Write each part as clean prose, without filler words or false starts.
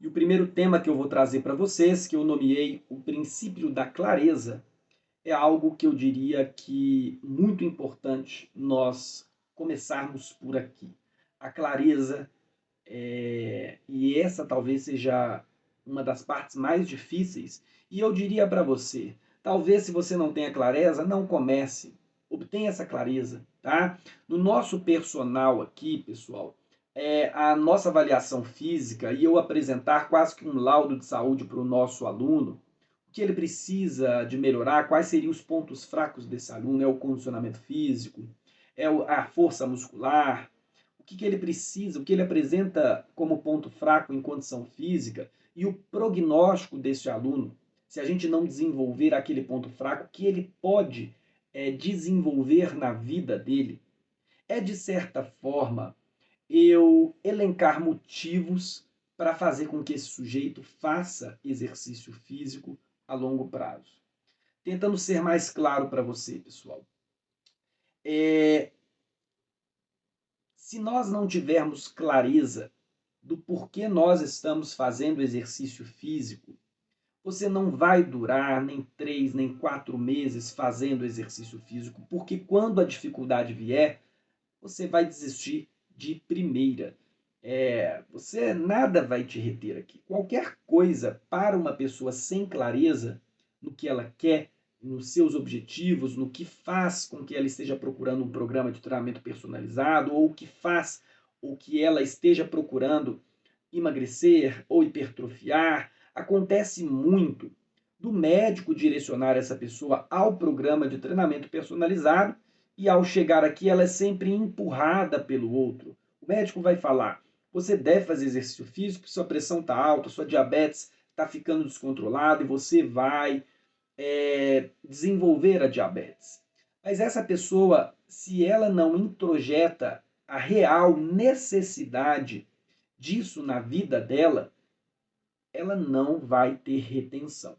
E o primeiro tema que eu vou trazer para vocês, que eu nomeei o princípio da clareza, é algo que eu diria que muito importante nós começarmos por aqui. A clareza, e essa talvez seja uma das partes mais difíceis, e eu diria para você, talvez se você não tenha clareza, não comece, obtenha essa clareza, tá? No nosso personal aqui, pessoal, a nossa avaliação física e eu apresentar quase que um laudo de saúde para o nosso aluno, o que ele precisa de melhorar, quais seriam os pontos fracos desse aluno, é o condicionamento físico, a força muscular, o que ele precisa, o que ele apresenta como ponto fraco em condição física e o prognóstico desse aluno, se a gente não desenvolver aquele ponto fraco, o que ele pode desenvolver na vida dele, é de certa forma eu elencar motivos para fazer com que esse sujeito faça exercício físico a longo prazo. Tentando ser mais claro para você, pessoal. Se nós não tivermos clareza do porquê nós estamos fazendo exercício físico, você não vai durar nem 3, nem 4 meses fazendo exercício físico, porque quando a dificuldade vier, você vai desistir de primeira. Você nada vai te reter aqui. Qualquer coisa para uma pessoa sem clareza no que ela quer, nos seus objetivos, no que faz com que ela esteja procurando um programa de treinamento personalizado, ou o que faz o que ela esteja procurando emagrecer ou hipertrofiar, acontece muito do médico direcionar essa pessoa ao programa de treinamento personalizado e ao chegar aqui ela é sempre empurrada pelo outro. O médico vai falar, você deve fazer exercício físico, sua pressão está alta, sua diabetes está ficando descontrolada e você vai desenvolver a diabetes. Mas essa pessoa, se ela não introjeta a real necessidade disso na vida dela, ela não vai ter retenção.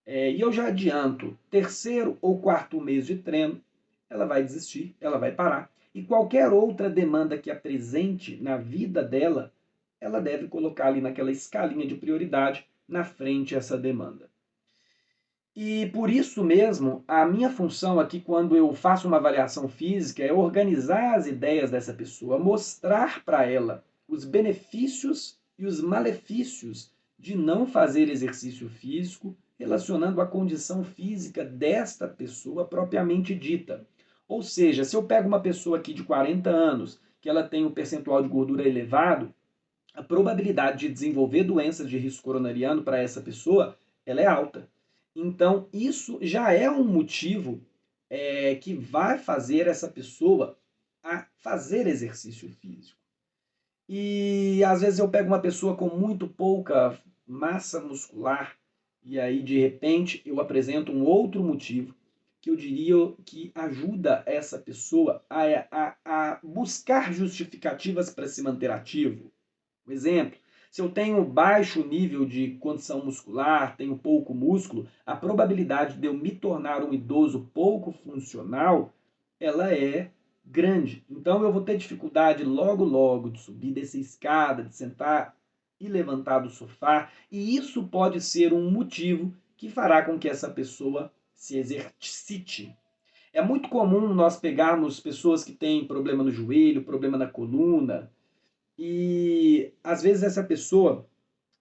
E eu já adianto, terceiro ou quarto mês de treino, ela vai desistir, ela vai parar. E qualquer outra demanda que apresente na vida dela, ela deve colocar ali naquela escalinha de prioridade na frente essa demanda. E por isso mesmo, a minha função aqui, quando eu faço uma avaliação física, é organizar as ideias dessa pessoa, mostrar para ela os benefícios e os malefícios de não fazer exercício físico, relacionando a condição física desta pessoa propriamente dita. Ou seja, se eu pego uma pessoa aqui de 40 anos, que ela tem um percentual de gordura elevado, a probabilidade de desenvolver doenças de risco coronariano para essa pessoa, ela é alta. Então, isso já é um motivo que vai fazer essa pessoa a fazer exercício físico. E às vezes eu pego uma pessoa com muito pouca massa muscular e aí de repente eu apresento um outro motivo que eu diria que ajuda essa pessoa a buscar justificativas para se manter ativo. Um exemplo, se eu tenho baixo nível de condição muscular, tenho pouco músculo, a probabilidade de eu me tornar um idoso pouco funcional, ela é grande. Então eu vou ter dificuldade logo logo de subir dessa escada, de sentar e levantar do sofá, e isso pode ser um motivo que fará com que essa pessoa se exercite. É muito comum nós pegarmos pessoas que têm problema no joelho, problema na coluna, e às vezes essa pessoa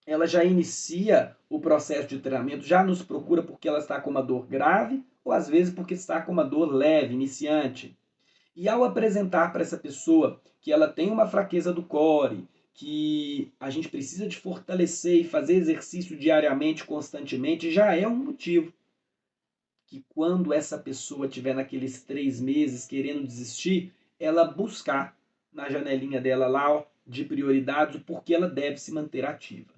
ela já inicia o processo de treinamento, já nos procura porque ela está com uma dor grave ou às vezes porque está com uma dor leve, iniciante. E ao apresentar para essa pessoa que ela tem uma fraqueza do core, que a gente precisa de fortalecer e fazer exercício diariamente, constantemente, já é um motivo que quando essa pessoa tiver naqueles 3 meses querendo desistir, ela buscar na janelinha dela lá de prioridades o porquê ela deve se manter ativa.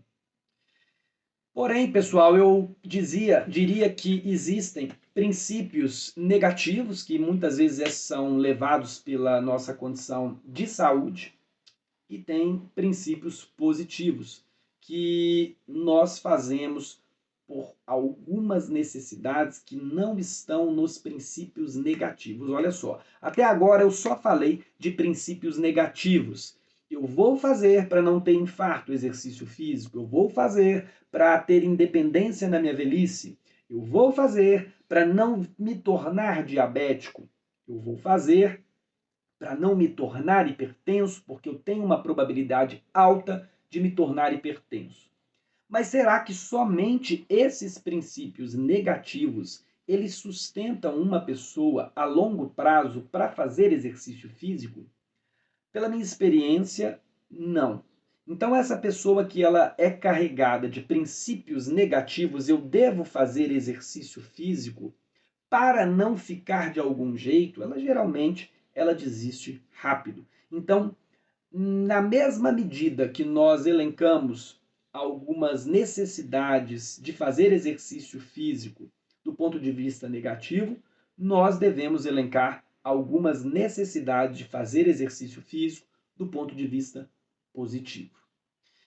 Porém, pessoal, eu diria que existem princípios negativos que muitas vezes são levados pela nossa condição de saúde e tem princípios positivos que nós fazemos por algumas necessidades que não estão nos princípios negativos. Olha só, até agora eu só falei de princípios negativos. Eu vou fazer para não ter infarto, exercício físico. Eu vou fazer para ter independência na minha velhice. Eu vou fazer para não me tornar diabético. Eu vou fazer para não me tornar hipertenso, porque eu tenho uma probabilidade alta de me tornar hipertenso. Mas será que somente esses princípios negativos eles sustentam uma pessoa a longo prazo para fazer exercício físico? Pela minha experiência, não. Então essa pessoa que ela é carregada de princípios negativos, eu devo fazer exercício físico para não ficar de algum jeito, ela geralmente ela desiste rápido. Então, na mesma medida que nós elencamos algumas necessidades de fazer exercício físico do ponto de vista negativo, nós devemos elencar algumas necessidades de fazer exercício físico do ponto de vista positivo.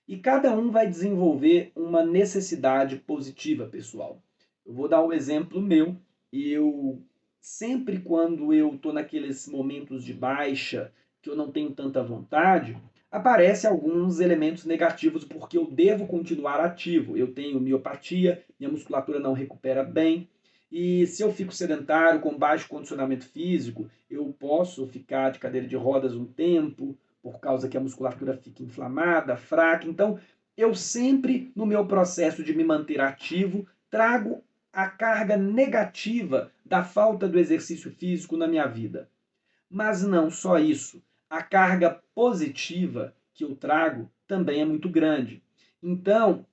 E cada um vai desenvolver uma necessidade positiva, pessoal. Eu vou dar um exemplo meu. Eu sempre quando eu estou naqueles momentos de baixa, que eu não tenho tanta vontade, aparecem alguns elementos negativos porque eu devo continuar ativo. Eu tenho miopatia, minha musculatura não recupera bem. E se eu fico sedentário, com baixo condicionamento físico, eu posso ficar de cadeira de rodas um tempo, por causa que a musculatura fica inflamada, fraca. Então, eu sempre, no meu processo de me manter ativo, trago a carga negativa da falta do exercício físico na minha vida. Mas não só isso. A carga positiva que eu trago também é muito grande. Então,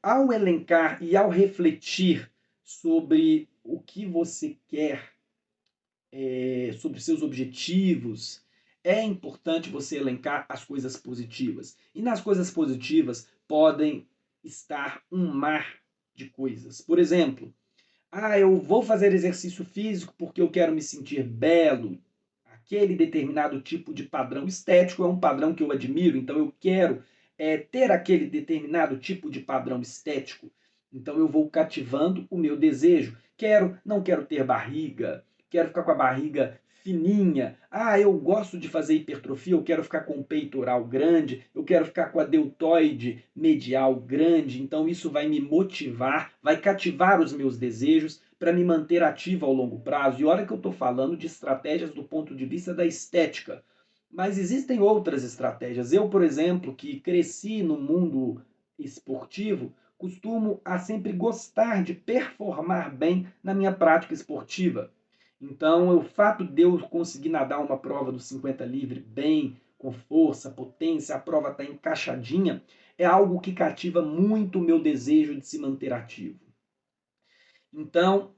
ao elencar e ao refletir sobre o que você quer, sobre seus objetivos, é importante você elencar as coisas positivas. E nas coisas positivas podem estar um mar de coisas. Por exemplo, eu vou fazer exercício físico porque eu quero me sentir belo. Aquele determinado tipo de padrão estético é um padrão que eu admiro, então eu quero ter aquele determinado tipo de padrão estético. Então eu vou cativando o meu desejo. Não quero ter barriga, quero ficar com a barriga fininha. Eu gosto de fazer hipertrofia, eu quero ficar com o peitoral grande, eu quero ficar com a deltoide medial grande. Então isso vai me motivar, vai cativar os meus desejos para me manter ativo ao longo prazo. E olha que eu estou falando de estratégias do ponto de vista da estética. Mas existem outras estratégias. Eu, por exemplo, que cresci no mundo esportivo, costumo a sempre gostar de performar bem na minha prática esportiva. Então, o fato de eu conseguir nadar uma prova do 50 livre bem, com força, potência, a prova está encaixadinha, é algo que cativa muito o meu desejo de se manter ativo. Então,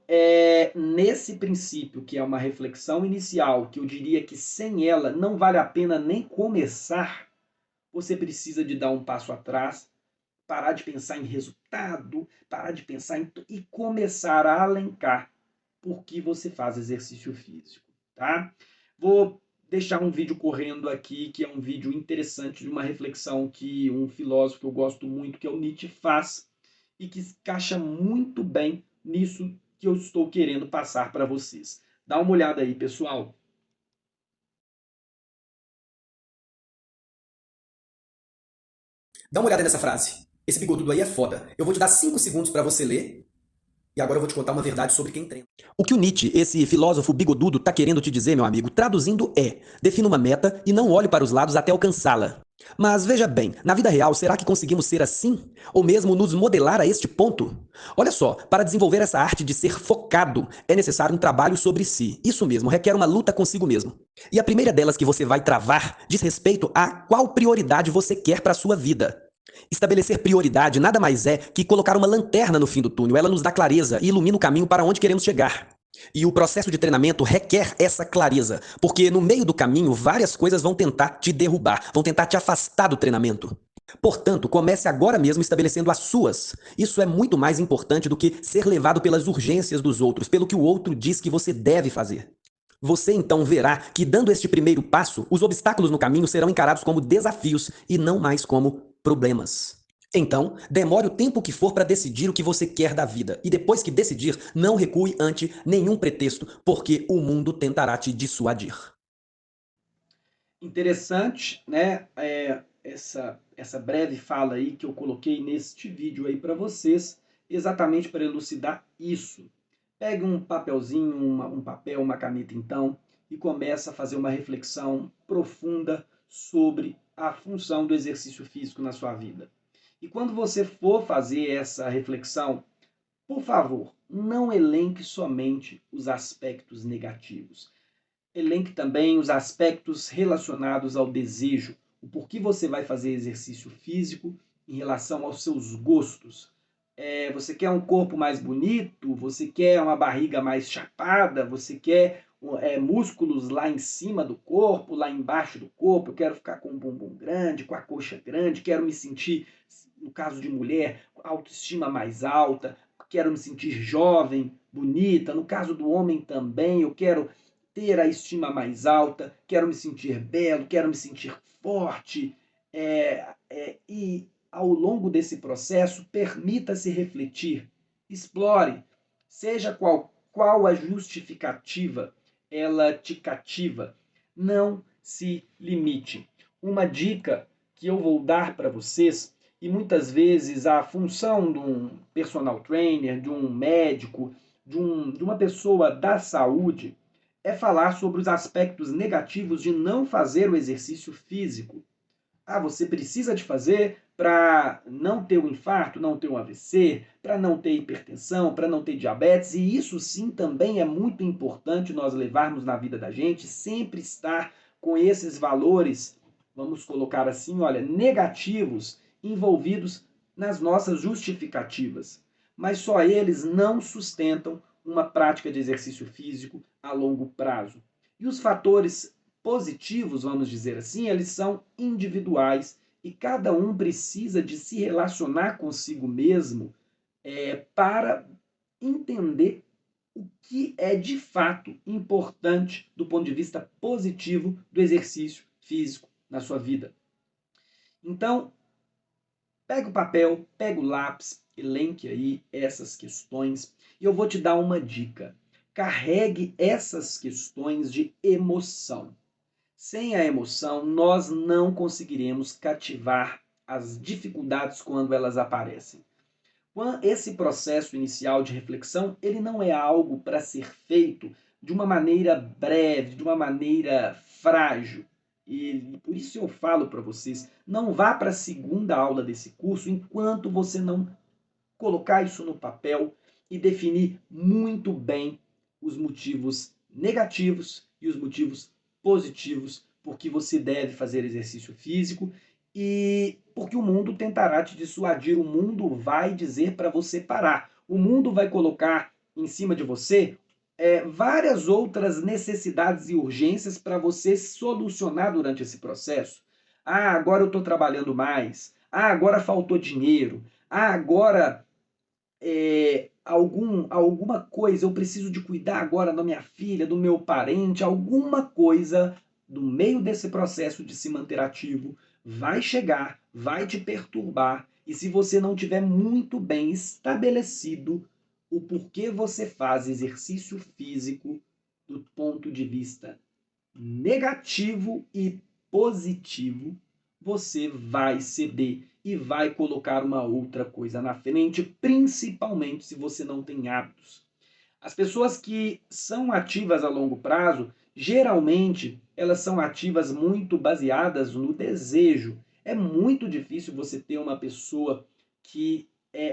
nesse princípio, que é uma reflexão inicial, que eu diria que sem ela não vale a pena nem começar, você precisa de dar um passo atrás, parar de pensar em resultado, parar de pensar e começar a alencar por que você faz exercício físico, tá? Vou deixar um vídeo correndo aqui, que é um vídeo interessante de uma reflexão que um filósofo que eu gosto muito, que é o Nietzsche, faz e que encaixa muito bem nisso que eu estou querendo passar para vocês. Dá uma olhada aí, pessoal. Dá uma olhada nessa frase. Esse bigodudo aí é foda. Eu vou te dar 5 segundos pra você ler. E agora eu vou te contar uma verdade sobre quem treina. O que o Nietzsche, esse filósofo bigodudo, tá querendo te dizer, meu amigo, traduzindo defina uma meta e não olhe para os lados até alcançá-la. Mas veja bem, na vida real, será que conseguimos ser assim? Ou mesmo nos modelar a este ponto? Olha só, para desenvolver essa arte de ser focado, é necessário um trabalho sobre si. Isso mesmo, requer uma luta consigo mesmo. E a primeira delas que você vai travar diz respeito a qual prioridade você quer para a sua vida. Estabelecer prioridade nada mais é que colocar uma lanterna no fim do túnel. Ela nos dá clareza e ilumina o caminho para onde queremos chegar. E o processo de treinamento requer essa clareza, porque no meio do caminho várias coisas vão tentar te derrubar, vão tentar te afastar do treinamento. Portanto, comece agora mesmo estabelecendo as suas. Isso é muito mais importante do que ser levado pelas urgências dos outros, pelo que o outro diz que você deve fazer. Você então verá que, dando este primeiro passo, os obstáculos no caminho serão encarados como desafios e não mais como problemas. Então, demore o tempo que for para decidir o que você quer da vida. E depois que decidir, não recue ante nenhum pretexto, porque o mundo tentará te dissuadir. Interessante, né? Essa breve fala aí que eu coloquei neste vídeo aí para vocês, exatamente para elucidar isso. Pegue um papelzinho, um papel, uma caneta então, e começa a fazer uma reflexão profunda sobre a função do exercício físico na sua vida. E quando você for fazer essa reflexão, por favor, não elenque somente os aspectos negativos. Elenque também os aspectos relacionados ao desejo, o porquê você vai fazer exercício físico em relação aos seus gostos. Você quer um corpo mais bonito? Você quer uma barriga mais chapada? Você quer músculos lá em cima do corpo, lá embaixo do corpo? Eu quero ficar com um bumbum grande, com a coxa grande, quero me sentir, no caso de mulher, autoestima mais alta, quero me sentir jovem, bonita. No caso do homem também, eu quero ter a estima mais alta, quero me sentir belo, quero me sentir forte. E ao longo desse processo, permita-se refletir, explore, seja qual a justificativa ela te cativa, não se limite. Uma dica que eu vou dar para vocês, e muitas vezes a função de um personal trainer, de um médico, de uma pessoa da saúde, é falar sobre os aspectos negativos de não fazer o exercício físico. Você precisa de fazer para não ter um infarto, não ter um AVC, para não ter hipertensão, para não ter diabetes, e isso sim também é muito importante nós levarmos na vida da gente, sempre estar com esses valores, vamos colocar assim, olha, negativos envolvidos nas nossas justificativas. Mas só eles não sustentam uma prática de exercício físico a longo prazo. E os fatores positivos, vamos dizer assim, eles são individuais e cada um precisa de se relacionar consigo mesmo para entender o que é de fato importante do ponto de vista positivo do exercício físico na sua vida. Então, pega o papel, pega o lápis, elenque aí essas questões e eu vou te dar uma dica. Carregue essas questões de emoção. Sem a emoção, nós não conseguiremos cativar as dificuldades quando elas aparecem. Esse processo inicial de reflexão, ele não é algo para ser feito de uma maneira breve, de uma maneira frágil. E por isso eu falo para vocês, não vá para a segunda aula desse curso enquanto você não colocar isso no papel e definir muito bem os motivos negativos e os motivos positivos porque você deve fazer exercício físico e porque o mundo tentará te dissuadir, o mundo vai dizer para você parar, o mundo vai colocar em cima de você várias outras necessidades e urgências para você solucionar durante esse processo. Agora eu estou trabalhando mais. Agora faltou dinheiro. Agora alguma coisa, eu preciso de cuidar agora da minha filha, do meu parente, alguma coisa do meio desse processo de se manter ativo vai chegar, vai te perturbar, e se você não tiver muito bem estabelecido o porquê você faz exercício físico do ponto de vista negativo e positivo, você vai ceder e vai colocar uma outra coisa na frente, principalmente se você não tem hábitos. As pessoas que são ativas a longo prazo, geralmente elas são ativas muito baseadas no desejo. É muito difícil você ter uma pessoa que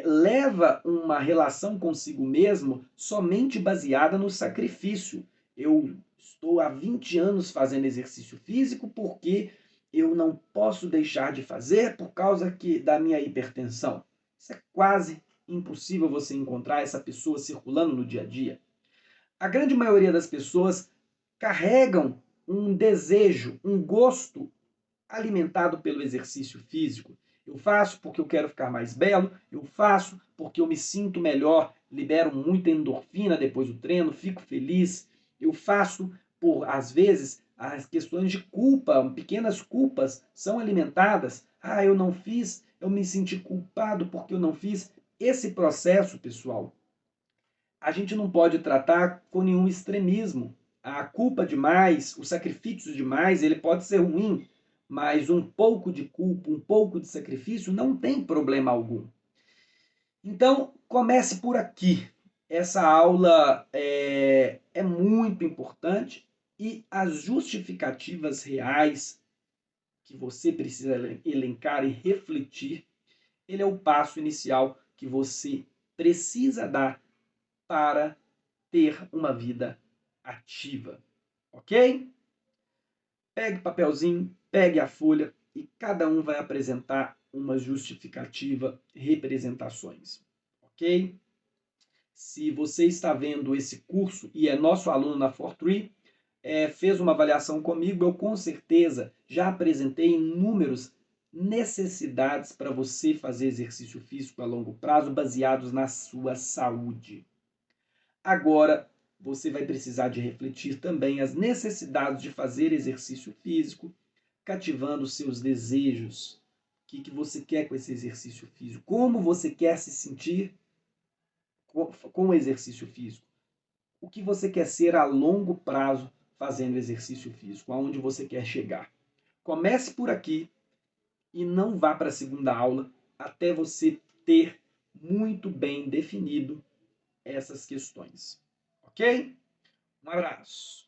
leva uma relação consigo mesmo somente baseada no sacrifício. Eu estou há 20 anos fazendo exercício físico porque eu não posso deixar de fazer por causa da minha hipertensão. Isso é quase impossível você encontrar essa pessoa circulando no dia a dia. A grande maioria das pessoas carregam um desejo, um gosto alimentado pelo exercício físico. Eu faço porque eu quero ficar mais belo, eu faço porque eu me sinto melhor, libero muita endorfina depois do treino, fico feliz. Eu faço por, às vezes, as questões de culpa, pequenas culpas são alimentadas. Eu não fiz, eu me senti culpado porque eu não fiz. Esse processo, pessoal, a gente não pode tratar com nenhum extremismo. A culpa demais, o sacrifício demais, ele pode ser ruim, mas um pouco de culpa, um pouco de sacrifício não tem problema algum. Então, comece por aqui. Essa aula é muito importante e as justificativas reais que você precisa elencar e refletir, ele é o passo inicial que você precisa dar para ter uma vida ativa, ok? Pegue papelzinho, pegue a folha e cada um vai apresentar uma justificativa, representações, ok? Se você está vendo esse curso e é nosso aluno na Fortree, fez uma avaliação comigo, eu com certeza já apresentei inúmeras necessidades para você fazer exercício físico a longo prazo baseados na sua saúde. Agora, você vai precisar de refletir também as necessidades de fazer exercício físico, cativando os seus desejos. O que você quer com esse exercício físico? Como você quer se sentir com o exercício físico? O que você quer ser a longo prazo fazendo exercício físico? Aonde você quer chegar? Comece por aqui e não vá para a segunda aula até você ter muito bem definido essas questões. Ok? Um abraço.